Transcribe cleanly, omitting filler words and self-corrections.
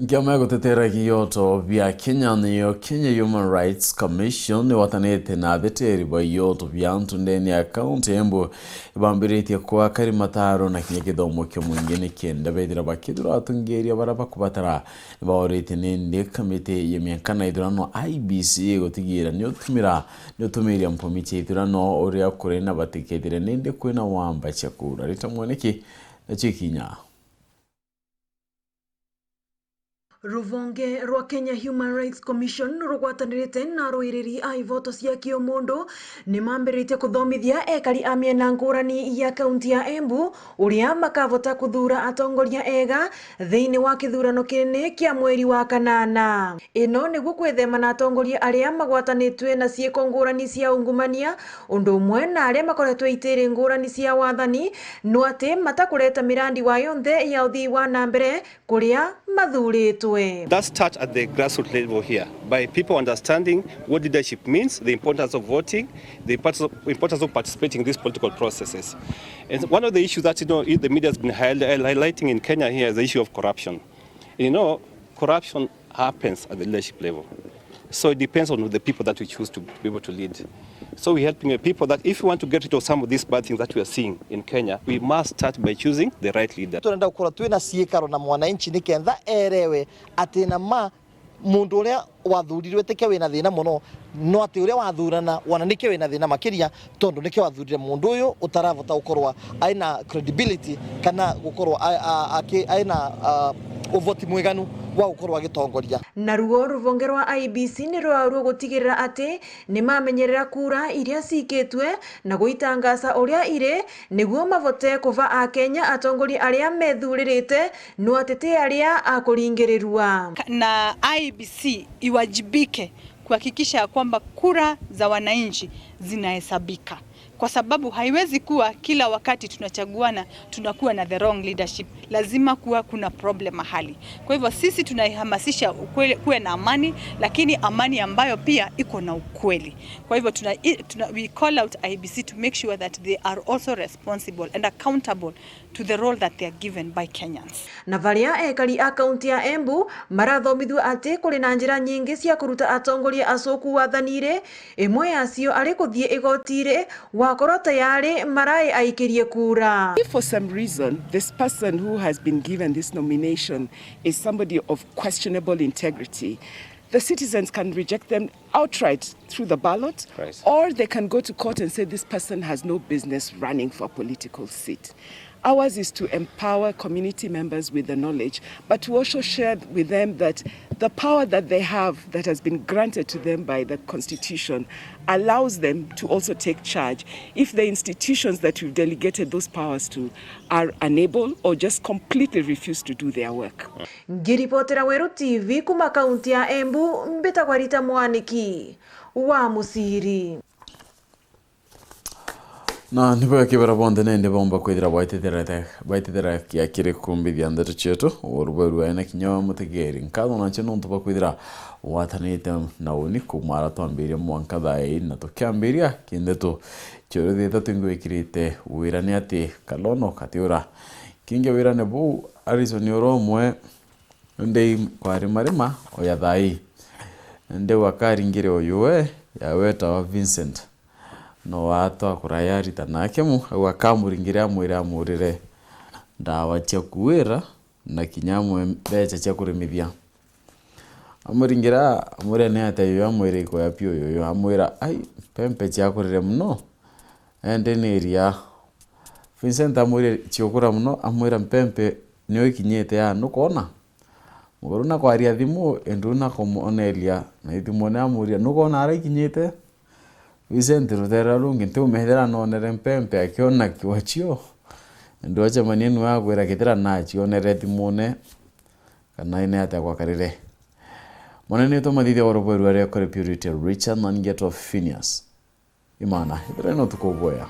Ngiama gutetera giyoto vya Kenya niyo Kenya Human Rights Commission ni watanete na beteri ba yoto vya ndeni ya county EMBU ibambirite kwa AKARI mataro na kinyegithomo kyo mwingine kenda bedira ba Kithurano baraba kubatara baorite nende kamite yemyakana Kithurano IBC gotigira ni otumiria mpomiche Kithurano oria kurena batiketire nende kwena wamba chakura ritamwoneki na chikinya. Ruvonge rwa Kenya Human Rights Commission rugwatanirite na roiriri a ivoto cia kiomundu nimambirite kuthomithia ekari a miena ngurani ya kaunti ya EMBU uria makavota kuthura atongoria ega thiini wa kithurano kinene kia mweri wa kanana. Ino niguo kwithema na atongoria aria magwatanitwe na ciiko ngurani cia ungumania undu umwe na aria makoretwe itiri ngurani cia wathani no ati matakureta mirandi wa yonthe ya uthii wa nambere kuria mathuritwe. That starts at the grassroots level here, by people understanding what leadership means, the importance of voting, the importance of participating in these political processes. And one of the issues that the media has been highlighting in Kenya here is the issue of corruption. Corruption happens at the leadership level. So it depends on the people that we choose to be able to lead. So we're helping the people that if we want to get rid of some of these bad things that we are seeing in Kenya, we must start by choosing the right leader. Tunaenda gukora twina ciikaro na mwananchi niketha erewe ati na ma mundu uria wathurirwe teke wina thina muno no ati uria wathurana wana nike wina thina makiria tondu nike wathurire mundu uyu utaravota gukorwa aina credibility kana gukorwa aina uvoti mweganu wa gukorwa agitongoria. Na ruo ruvonge rwa IBC ni rwa gutigirira ati ni mamenyerera kura iria cikitwe na guitangaza uria ire niguo mavote kuva a Kenya atongoria aria methuririte no atete aria akuringirirwa. Na IBC iwajibike kuhakikisha kwamba kura za wananchi zinahesabika, kwa sababu haiwezi kuwa kila wakati tunachaguana tunakuwa na the wrong leadership. Lazima kuwa kuna problem mahali. Kwa hivyo sisi tunaihamasisha kuwe na amani, lakini amani ambayo pia iko na ukweli. Kwa hivyo we call out IBC to make sure that they are also responsible and accountable to the role that they are given by Kenyans. Na varia ekari a kaunti ya EMBU marathomithwa ati kuri na njira nyingi cia kuruta atongoria acoku wathanire, imwe yacio ari kuthie igotire wakorwo tayari marai aikirie kura. If for some reason this person who has been given this nomination is somebody of questionable integrity, the citizens can reject them outright through the ballot, right, or they can go to court and say this person has no business running for a political seat. Ours is to empower community members with the knowledge, but to also share with them that the power that they have, that has been granted to them by the Constitution, allows them to also take charge if the institutions that we've delegated those powers to are unable or just completely refuse to do their work. Ngiripotera Weru TV kuma kaunti ya EMBU, mbeta Kwarita Mwaniki wa Musiri. Na nipo kibara bonde nende bomba kwedira baitedera kia kire kumbi diandere cheto orubaru ena kinyo mutegeri nkado na cheno ntuba kwedira watanete na uniku marato ambiri mwanka dai na to kambiria kindeto choro de tatingo ikirite wirane ati kalono katiura kinge wirane bu arizonioro mwe ndei kwari marima oya dai nde wakari ngire oyue ya weta wa Vincent no wato akurayari tanakemu wakamuringira mwira amurire ndawa cia KUEWA na kinyamwe becha cia kurimithia amuringira amure ne atayo amwire ko yapio yoyo amwira ai pempe cia kurire muno ende neria Vincent amwire ciokura muno amwira pempe niyo ikinyete ya nukona mugoruna kwaria thimu enduna komonelia na thimu na amuria nukona ara ikinyete Vicente rutera lungi ntu mehera nonere mpempe akiona kiwachio ndo acha manenu agwera kitera nacho onere timone kana ine ata kwa karire monene to madide orobo ruare kore purity Richard Mangeto Phineas imana ibere no tukogoya.